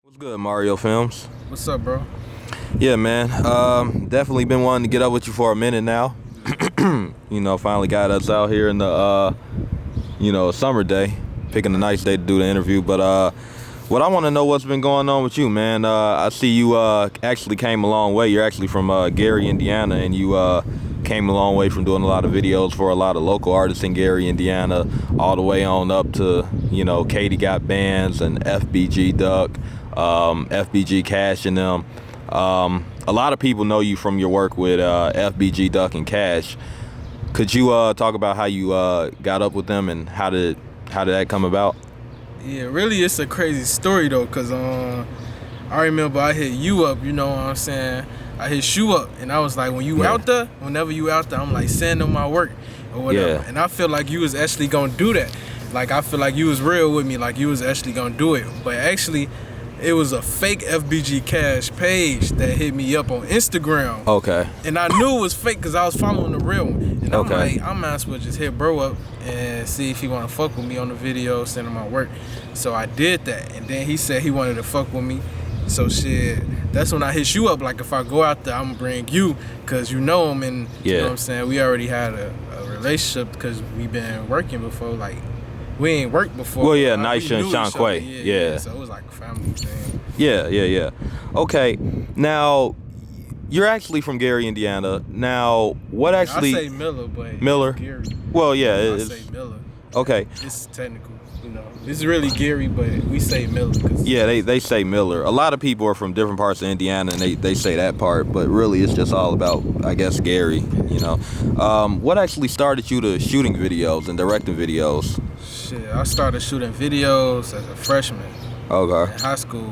What's good, Mario Films? What's up, bro? Yeah, man. Definitely been wanting to get up with you for a minute now. Finally got us out here in the, summer day, picking a nice day to do the interview. But what I want to know, what's been going on with you, man? I see you actually came a long way. You're actually from Gary, Indiana, and you came a long way from doing a lot of videos for a lot of local artists in Gary, Indiana, all the way on up to, Katie got Bandz and FBG Duck. FBG Cash and them. A lot of people know you from your work with FBG Duck and Cash. Could you talk about how you got up with them and how did that come about? Yeah, really, it's a crazy story though, cause I remember I hit you up. You know what I'm saying? I hit you up, and I was like, whenever you out there, I'm like, send them my work or whatever. Yeah. And I feel like you was actually gonna do that. Like I feel like you was real with me. Like you was actually gonna do it, but actually. It was a fake FBG Cash page that hit me up on Instagram. Okay. And I knew it was fake because I was following the real one. And I'm Okay. like, I might as well just hit bro up and see if he want to fuck with me on the video, send him my work. So I did that. And then he said he wanted to fuck with me. So shit, that's when I hit you up. Like if I go out there, I'm going to bring you because you know him. And Yeah. you know what I'm saying? We already had a relationship because we've been working before. Like, we ain't worked before. Well, yeah, like, Nisha and Sean Quay. Yeah. So it was like a family thing. Yeah. Okay. Now, you're actually from Gary, Indiana. Now, what actually... I say Miller, but Miller? it's Gary. Well, yeah. I say Miller. Okay. It's technical, It's really Gary, but we say Miller. Yeah, they say Miller. A lot of people are from different parts of Indiana, and they say that part, but really it's just all about, I guess, Gary, What actually started you to shooting videos and directing videos? Shit, I started shooting videos as a freshman Okay. in high school.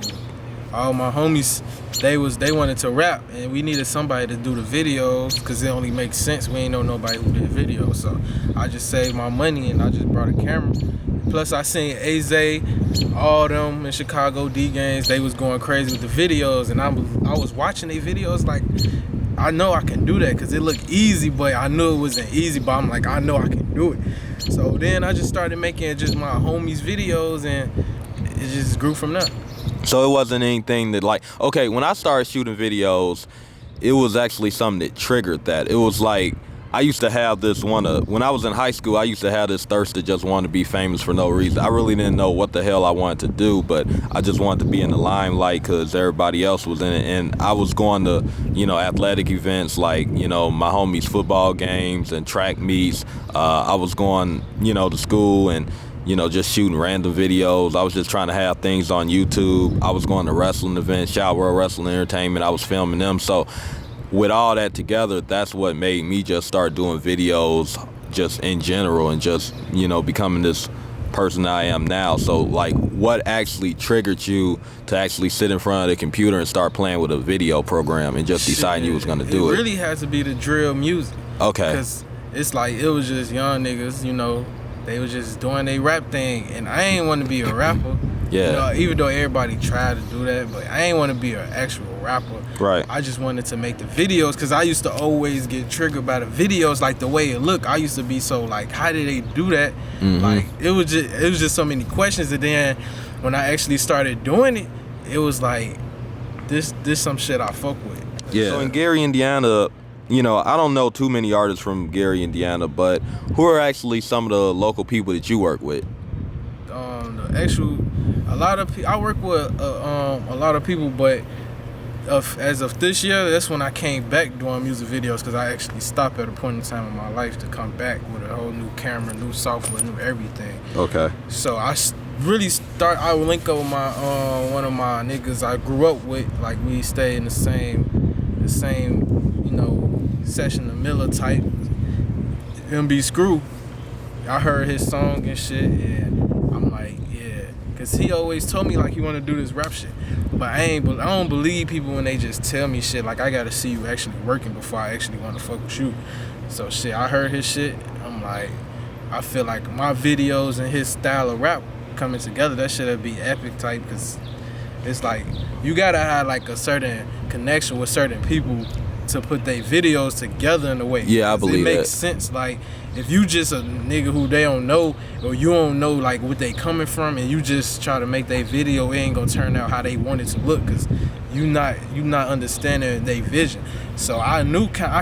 All my homies, they wanted to rap, and we needed somebody to do the videos because it only makes sense. We ain't know nobody who did videos, so I just saved my money and I just brought a camera. Plus, I seen AZ, all them in Chicago D games. They was going crazy with the videos, and I was watching their videos like, I know I can do that because it looked easy, but I knew it wasn't easy. But I'm like, I know I can do it. So then I just started making just my homies' videos, and it just grew from there. So it wasn't anything that okay, when I started shooting videos, it was actually something that triggered that. It was like, I used to have this when I was in high school, I used to have this thirst to just want to be famous for no reason. I really didn't know what the hell I wanted to do, but I just wanted to be in the limelight because everybody else was in it. And I was going to, athletic events like, my homies' football games and track meets. I was going, to school and, just shooting random videos. I was just trying to have things on YouTube. I was going to wrestling events, Shout World Wrestling Entertainment. I was filming them. So with all that together, that's what made me just start doing videos just in general and just, becoming this person I am now. So what actually triggered you to actually sit in front of the computer and start playing with a video program and just deciding you was going to do it? It really had to be the drill music. Okay. Because it's like, it was just young niggas, they was just doing their rap thing, and I ain't want to be a rapper. Yeah. Even though everybody tried to do that, but I ain't want to be an actual rapper. Right. I just wanted to make the videos because I used to always get triggered by the videos, like the way it looked. I used to be so like, how did they do that? Mm-hmm. Like it was just so many questions. And then when I actually started doing it, it was like, this some shit I fuck with. Yeah. So in Gary, Indiana, I don't know too many artists from Gary, Indiana, but who are actually some of the local people that you work with? I work with a lot of people, but as of this year, that's when I came back doing music videos because I actually stopped at a point in time in my life to come back with a whole new camera, new software, new everything. Okay. So I would link up with my one of my niggas I grew up with. Like we stay in the same session, the Miller type. MB Screw. I heard his song and shit, and I'm like, yeah, cause he always told me like he want to do this rap shit, but I don't believe people when they just tell me shit. Like I gotta see you actually working before I actually want to fuck with you. So shit, I heard his shit. I'm like, I feel like my videos and his style of rap coming together, that shit'd be epic type, cause it's like you gotta have like a certain connection with certain people to put their videos together in a way. Yeah, I believe it makes that. sense. Like if you just a nigga who they don't know, or you don't know like what they coming from, and you just try to make their video, it ain't gonna turn out how they want it to look, cause you not understanding their vision. So I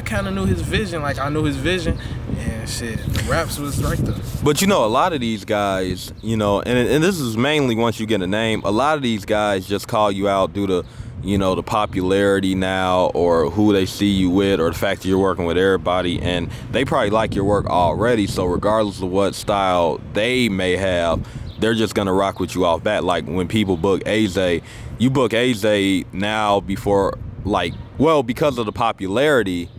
kind of knew his vision. Like I knew his vision, and shit, the raps was right there. But you know, a lot of these guys, you know, and this is mainly once you get a name, a lot of these guys just call you out due to, you know, the popularity now, or who they see you with, or the fact that you're working with everybody, and they probably like your work already, so regardless of what style they may have, they're just gonna rock with you off bat. Like when people book Aze, you book Aze now before, like, well, because of the popularity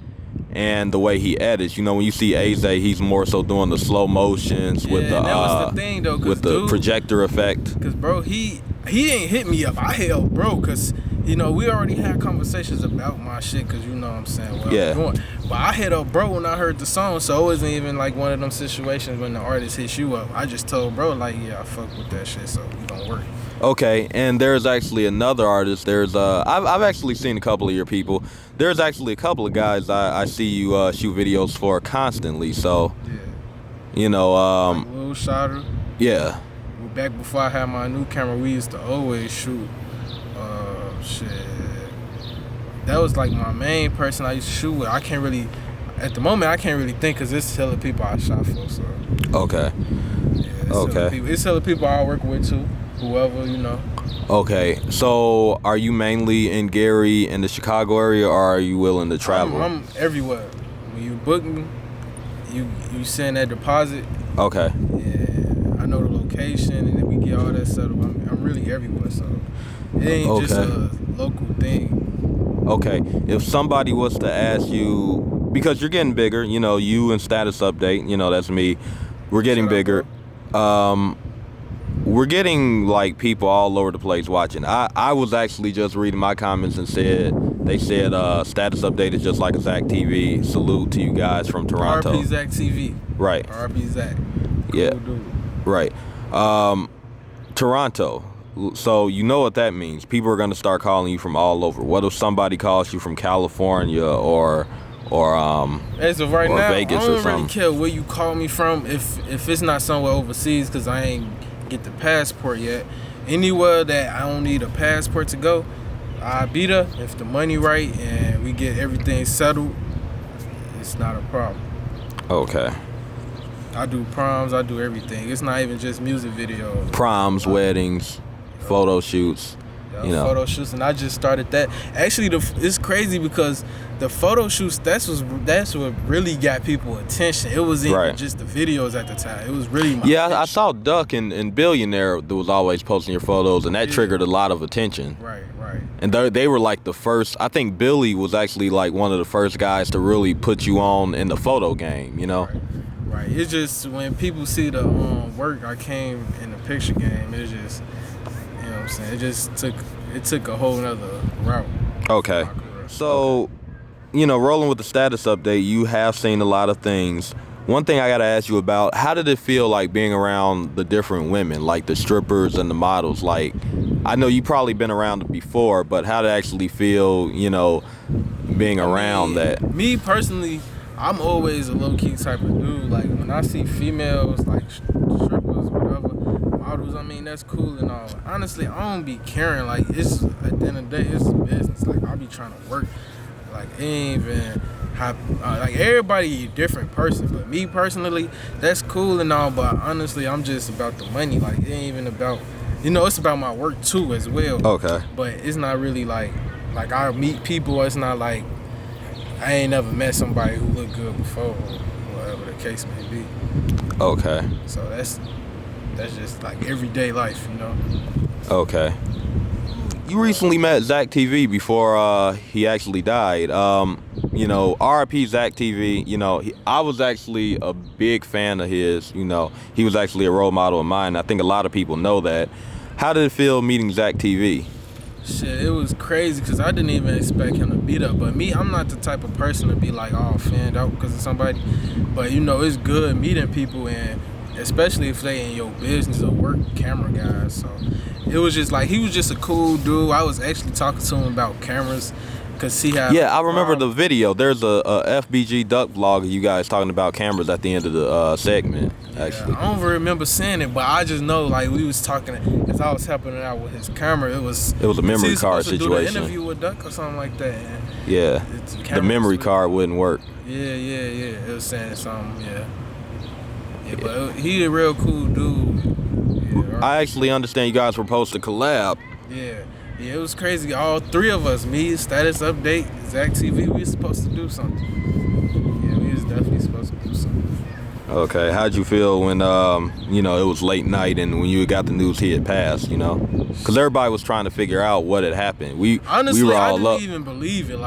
and the way he edits. You know, when you see Aze, he's more so doing the slow motions with the that was the thing, though, with the projector effect. Cause bro, he ain't hit me up. I held bro, cause you know we already had conversations about my shit, cause you know what I'm saying. What I'm doing. But I hit up bro when I heard the song, so it wasn't even like one of them situations when the artist hits you up. I just told bro like, yeah, I fuck with that shit, so we gonna work. Okay, and there's actually another artist. There's I've actually seen a couple of your people. There's actually a couple of guys I see you shoot videos for constantly. So, yeah, you know, like Lil Shotter. Yeah. Back before I had my new camera, we used to always shoot. Shit, that was like my main person I used to shoot with. I can't really, at the moment, I can't really think, cause it's hella people I shot for. So. Okay. Yeah, it's hella people I work with too. Whoever, you know. Okay, so are you mainly in Gary and the Chicago area, or are you willing to travel? I'm everywhere. When you book me, you send that deposit. Okay. Yeah, I know the location, and then we get all that settled. I'm really everywhere, so it ain't just a local thing. Okay, if somebody was to ask you, because you're getting bigger, you know, you and Status Update, you know, that's me, we're getting bigger. We're getting like people all over the place watching. I was actually just reading my comments and they said Status Update is just like a Zach TV. Salute to you guys from Toronto. RP Zach TV. Right. RP Zach. Cool yeah. Dude. Right. Toronto. So you know what that means. People are gonna start calling you from all over. What if somebody calls you from California or as of right now, Vegas I don't or something? really care where you call me from if it's not somewhere overseas, because I ain't get the passport yet. Anywhere that I don't need a passport to go, I'll be there. If the money right and we get everything settled, it's not a problem. Okay. I do proms, I do everything. It's not even just music videos. Proms, weddings, photo shoots. You know. Photo shoots, and I just started that. Actually, it's crazy because the photo shoots, that's what really got people attention. It wasn't even just the videos at the time. It was really my I saw Duck and Billionaire that was always posting your photos, and that triggered a lot of attention. Right. And they were like the first. I think Billy was actually like one of the first guys to really put you on in the photo game. You know. Right. It's just when people see the work I came in the picture game, it's just, you know what I'm saying, it took a whole nother route. Okay. So, you know, rolling with the Status Update, you have seen a lot of things. One thing I gotta ask you about, how did it feel like being around the different women, like the strippers and the models? Like, I know you probably been around it before, but how did it actually feel, you know, being around that? Me personally, I'm always a low-key type of dude. Like, when I see females, like strippers, whatever, models, I mean, that's cool and all. Honestly, I don't be caring. Like, it's, at the end of the day, it's business. Like, I be trying to work. Like, it ain't even, like, everybody a different person. But me, personally, that's cool and all, but honestly, I'm just about the money. Like, it ain't even about, you know, it's about my work, too, as well. Okay. But it's not really, like I meet people, it's not like, I ain't never met somebody who looked good before, or whatever the case may be. Okay. So that's just like everyday life, you know? Okay. You recently met Zach TV before he actually died. You know, RIP Zach TV, you know, I was actually a big fan of his. You know, he was actually a role model of mine. I think a lot of people know that. How did it feel meeting Zach TV? Shit, it was crazy because I didn't even expect him to beat up. But me, I'm not the type of person to be like, oh, fanned out because of somebody. But, you know, it's good meeting people, and especially if they in your business or work camera guys. So it was just like, he was just a cool dude. I was actually talking to him about cameras cause he had. Yeah, I remember the video. There's a FBG duck vlog of you guys talking about cameras at the end of the segment. Actually, I don't remember seeing it, but I just know like we was talking as I was helping out with his camera. It was a memory card to do situation. the interview with Duck or something like that. And yeah, the memory card wouldn't work. Yeah. It was saying something. Yeah, but he a real cool dude. Yeah, I actually understand you guys were supposed to collab. Yeah, it was crazy. All three of us, me, Status Update, Zach TV, we was supposed to do something. Yeah, we was definitely supposed to do something. Okay, how'd you feel when it was late night and when you got the news he had passed? Because everybody was trying to figure out what had happened. Honestly, we were I all didn't up. even believe it.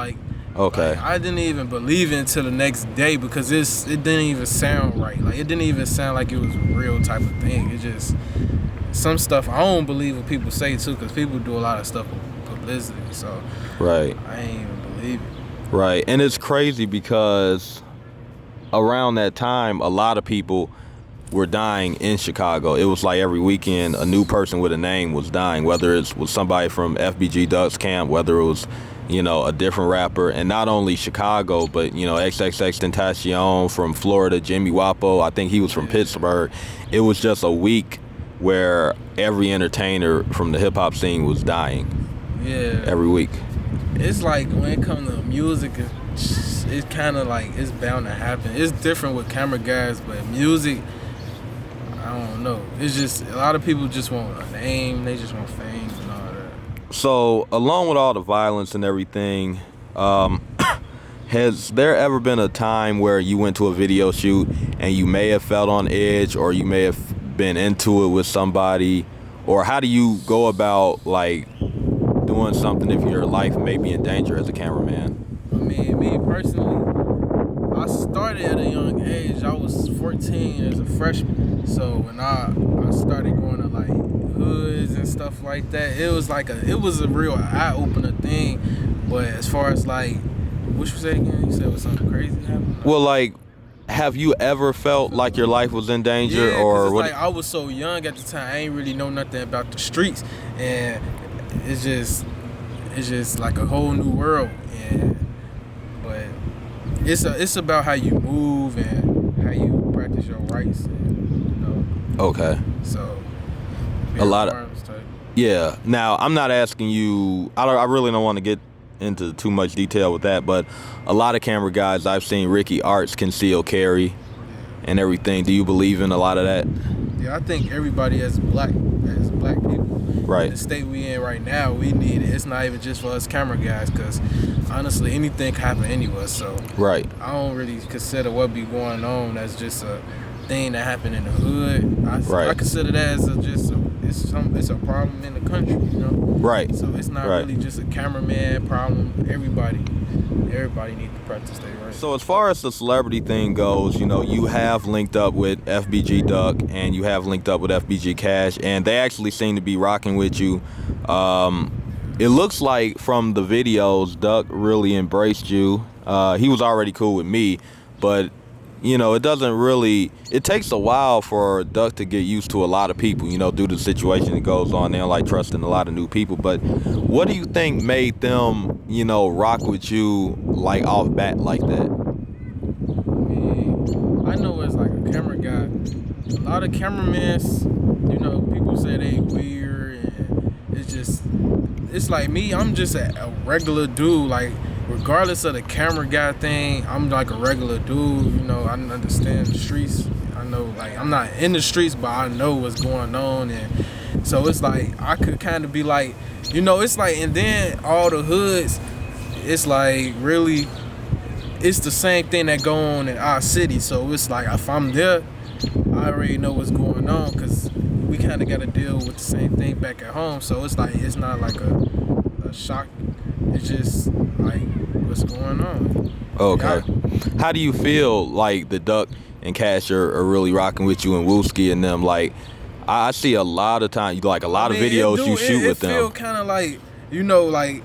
Okay. I didn't even believe it until the next day because it didn't even sound right. Like it didn't even sound like it was a real type of thing. It just some stuff I don't believe what people say too, because people do a lot of stuff with publicity. So right, I ain't even believe it. Right, and it's crazy because around that time, a lot of people were dying in Chicago. It was like every weekend a new person with a name was dying, whether it was somebody from FBG Duck's camp, whether it was a different rapper, and not only Chicago, but XXXTentacion from Florida, Jimmy Wapo, I think he was from Pittsburgh. It was just a week where every entertainer from the hip hop scene was dying. Yeah. Every week. It's like when it comes to music, it's kind of like it's bound to happen. It's different with camera guys, but music, I don't know. It's just a lot of people just want a name, they just want fame and all that. So, along with all the violence and everything, has there ever been a time where you went to a video shoot and you may have felt on edge, or you may have been into it with somebody, or how do you go about like doing something if your life may be in danger as a cameraman? I mean, me personally, I started at a young age. I was 14 as a freshman. So when I started going to like hoods and stuff like that, it was a real eye-opener thing. But as far as like, what you say again? You said it was something crazy happened? Well, like, have you ever felt like your life was in danger? Yeah, or it's what? like I was so young at the time. I ain't really know nothing about the streets, and it's just like a whole new world. But it's about how you move and how you practice your rights. Okay. So a lot of yeah. Now I'm not asking you. I really don't want to get into too much detail with that, but a lot of camera guys I've seen, Ricky Arts, conceal carry and everything. Do you believe in a lot of that? Yeah, I think everybody as black people, right, in the state we in right now, we need it. It's not even just for us camera guys, because honestly, anything can happen anywhere. So right, I don't really consider what be going on as just a thing that happened in the hood. I consider that as it's a problem in the country, Right. So it's not really just a cameraman problem. Everybody needs to practice their rights. So as far as the celebrity thing goes, you have linked up with FBG Duck and you have linked up with FBG Cash, and they actually seem to be rocking with you. It looks like from the videos, Duck really embraced you. He was already cool with me, but it takes a while for Duck to get used to a lot of people, due to the situation that goes on. They don't like trusting a lot of new people. But what do you think made them, rock with you like off bat like that? I know as like a camera guy, a lot of cameramans, people say they weird, and it's like me, I'm just a regular dude. Like, regardless of the camera guy thing, I'm like a regular dude. I understand the streets. I know, like, I'm not in the streets, but I know what's going on. And so it's like, I could kind of be like, it's like, and then all the hoods, it's like, really, it's the same thing that go on in our city. So it's like, if I'm there, I already know what's going on, because we kind of got to deal with the same thing back at home. So it's like, it's not like a shock. It's just like, what's going on. Okay. How do you feel like the Duck and Cash are really rocking with you, and Wooski and them? Like, I see a lot of times, like a lot of videos you shoot with them. It feel kind of like, like.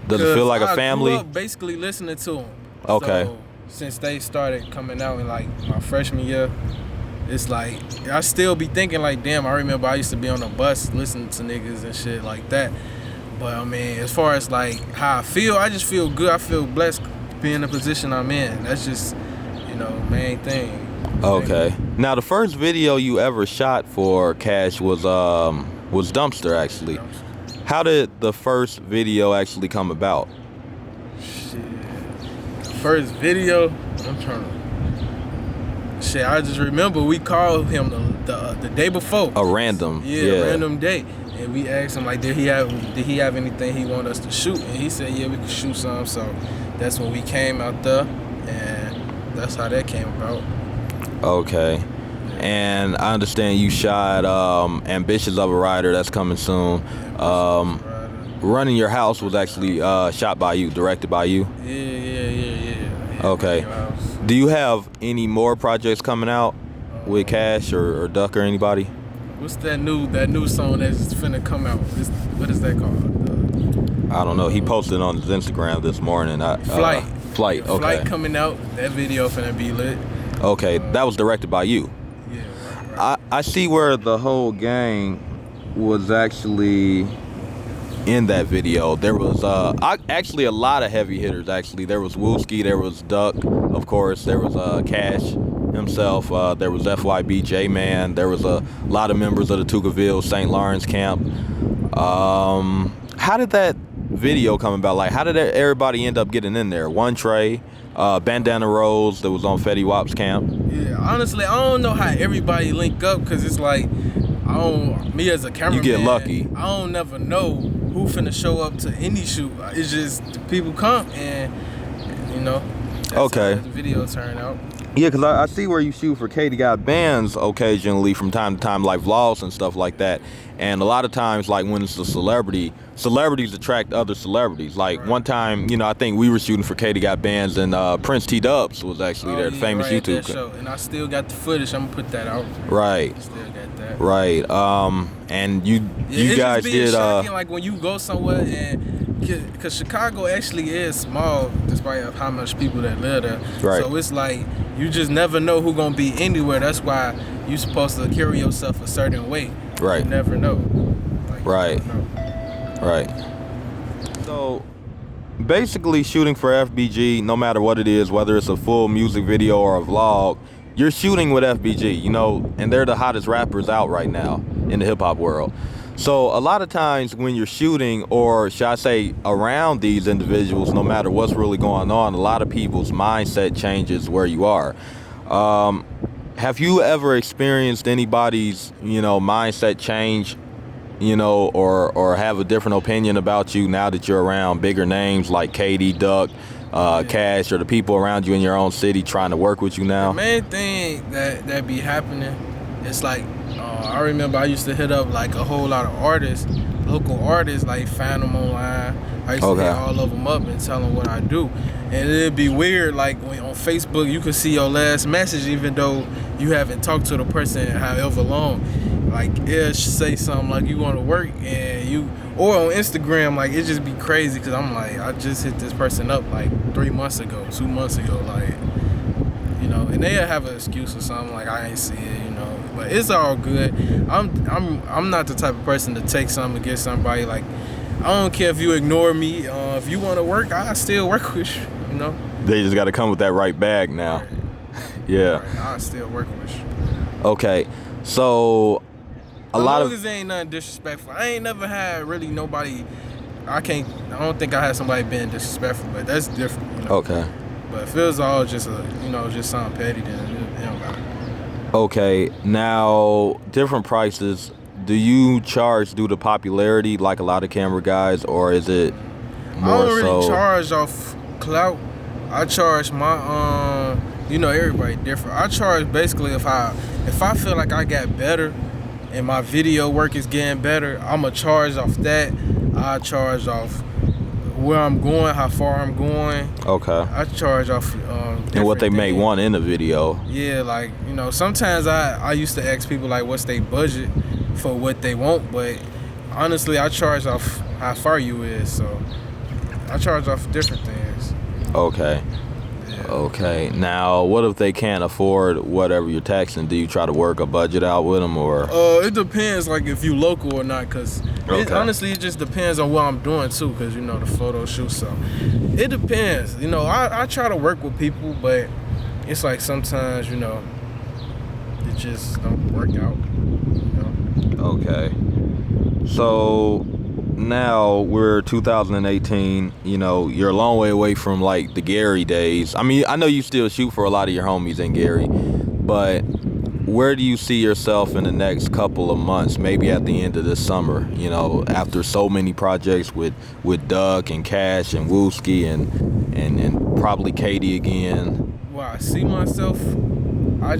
Does it feel like a family? I grew up basically listening to them. Okay. So, since they started coming out in like my freshman year, it's like, I still be thinking like, damn, I remember I used to be on the bus listening to niggas and shit like that. But I mean, as far as like how I feel, I just feel good. I feel blessed being in the position I'm in. That's just, main thing. Okay. Now the first video you ever shot for Cash was Dumpster actually. How did the first video actually come about? Shit. First video, I'm trying to. Shit, I just remember we called him the day before. A random. A random day. And we asked him like, did he have anything he wanted us to shoot? And he said, yeah, we could shoot some. So that's when we came out there, and that's how that came about. Okay. And I understand you shot Ambitious of a Rider, that's coming soon. Running Your House was actually shot by you, directed by you? Yeah. Okay. Do you have any more projects coming out with Cash or Duck or anybody? What's that new song that's finna come out? What is that called? I don't know. He posted on his Instagram this morning. Flight. Flight, okay. Flight coming out. That video finna be lit. Okay, that was directed by you. Yeah, right. I see where the whole gang was actually in that video. There was actually a lot of heavy hitters. Actually, there was Wooski, there was Duck, of course, there was Cash himself, there was FYB J-Man, there was a lot of members of the Tukaville St. Lawrence camp. How did that video come about? Like, how did everybody end up getting in there? One Trey, Bandana Rose that was on Fetty Wap's camp. Yeah, honestly, I don't know how everybody link up, because it's like, me as a cameraman, you get lucky. I don't never know who finna show up to any shoot. It's just the people come, and that's okay. how the video turned out. Yeah, because I see where you shoot for Katie Got Bandz occasionally from time to time, like vlogs and stuff like that. And a lot of times, like when it's a celebrity, celebrities attract other celebrities. Like right. one time, I think we were shooting for Katie Got Bandz, and Prince T Dubs was actually there, the famous YouTube. Show. And I still got the footage. I'm gonna put that out. Right. Still got that. Right. And you guys did. Shocking, like when you go somewhere, and because Chicago actually is small, despite how much people that live there. Right. So it's like you just never know who gonna be anywhere. That's why you supposed to carry yourself a certain way. Right. You never know. Like, right. Right. So basically, shooting for FBG, no matter what it is, whether it's a full music video or a vlog, you're shooting with FBG, and they're the hottest rappers out right now in the hip hop world. So a lot of times when you're shooting, or should I say around these individuals, no matter what's really going on, a lot of people's mindset changes where you are. Have you ever experienced anybody's, mindset change, or have a different opinion about you now that you're around bigger names like Katie, Duck, Cash, or the people around you in your own city trying to work with you now? The main thing that be happening, it's like, I remember I used to hit up like a whole lot of artists, local artists, like find them online. I used to hit all of them up and tell them what I do. And it'd be weird, like when on Facebook you could see your last message even though you haven't talked to the person in however long. Like it'll say something like you want to work, and or on Instagram, like it just be crazy, because I'm like, I just hit this person up like 3 months ago, 2 months ago, like, and they'll have an excuse or something like I ain't see it, but it's all good. I'm not the type of person to take something against somebody. Like, I don't care if you ignore me. If you want to work, I still work with you. They just got to come with that right bag now. Right. Yeah. Right. I still work with you. Okay, so a lot of this ain't nothing disrespectful. I ain't never had really nobody. I don't think I had somebody being disrespectful, but that's different. Okay. But if it was all just just something petty, then it don't matter. Okay, now different prices. Do you charge due to popularity like a lot of camera guys, or is it more so? I don't really charge off clout. I charge my everybody different. I charge basically if I feel like I got better and my video work is getting better, I'ma charge off that. I charge off where I'm going, how far I'm going. Okay. I charge off and what they may want in the video. Yeah, like, sometimes I used to ask people like what's their budget for what they want, but honestly I charge off how far you is, so I charge off different things. Okay. Yeah. Okay. Now, what if they can't afford whatever you're taxing? Do you try to work a budget out with them, or? It depends, like if you local or not, cause honestly, it just depends on what I'm doing too, cause the photo shoot. So it depends. I try to work with people, but it's like sometimes it just don't work out. Okay. So now we're 2018. You're a long way away from like the Gary days. I mean, I know you still shoot for a lot of your homies in Gary, but where do you see yourself in the next couple of months? Maybe at the end of this summer. After so many projects with Duck and Cash and Wooski and probably Katie again. Well, I just see myself. I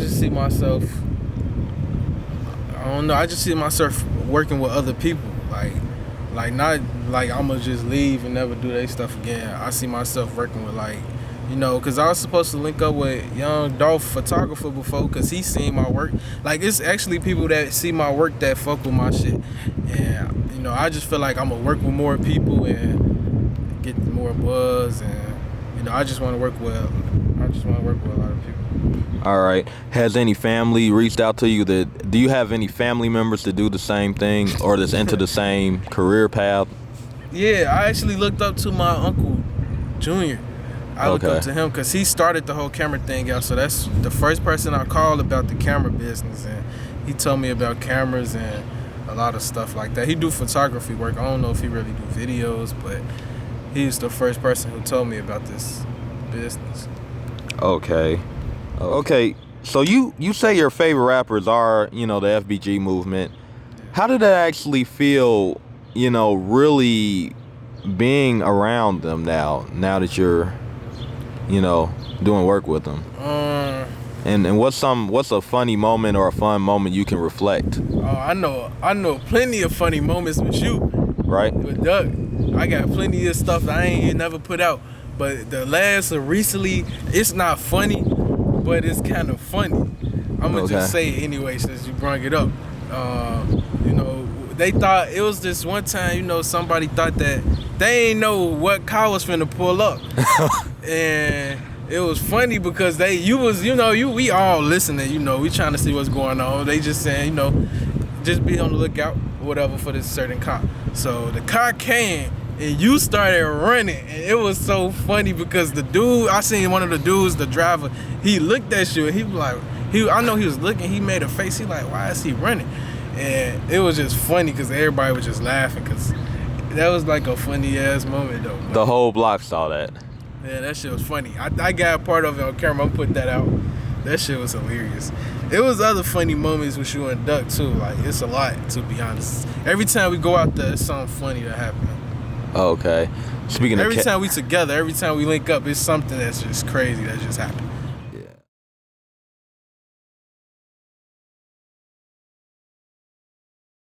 don't know. I just see myself working with other people, like not like I'ma just leave and never do their stuff again. I see myself working with because I was supposed to link up with Young Dolph photographer before, because he seen my work. Like, it's actually people that see my work that fuck with my shit, and I just feel like I'ma work with more people and get more buzz, and I just want to work with a lot of people. All right. Has any family reached out to you? Do you have any family members that do the same thing or that's into the same career path? Yeah, I actually looked up to my uncle, Junior. I looked up to him because he started the whole camera thing out. So that's the first person I called about the camera business, and he told me about cameras and a lot of stuff like that. He do photography work. I don't know if he really do videos, but he's the first person who told me about this business. Okay. So you say your favorite rappers are, the FBG movement. How did that actually feel, really being around them now that you're, doing work with them? And what's a funny moment or a fun moment you can reflect? Oh, I know plenty of funny moments with you. Right. With Doug. I got plenty of stuff that I ain't never put out. But the last recently, it's not funny, but it's kind of funny. I'm going to just say it anyway since you brought it up. They thought, it was this one time, somebody thought that they ain't know what car was finna pull up. And it was funny because we all listening, we trying to see what's going on. They just saying, just be on the lookout or whatever for this certain car. So the car came and you started running, and it was so funny because the dude, I seen one of the dudes, the driver, he looked at you and he was like, I know he was looking, he made a face, he like, why is he running? And it was just funny because everybody was just laughing because that was like a funny ass moment though. The whole block saw that. Yeah, that shit was funny. I got a part of it on camera. I'm putting that out. That shit was hilarious. It was other funny moments with you and Duck too. Like, it's a lot, to be honest. Every time we go out there, it's something funny that happens. Okay. Every time we together, every time we link up, it's something that's just crazy that just happened.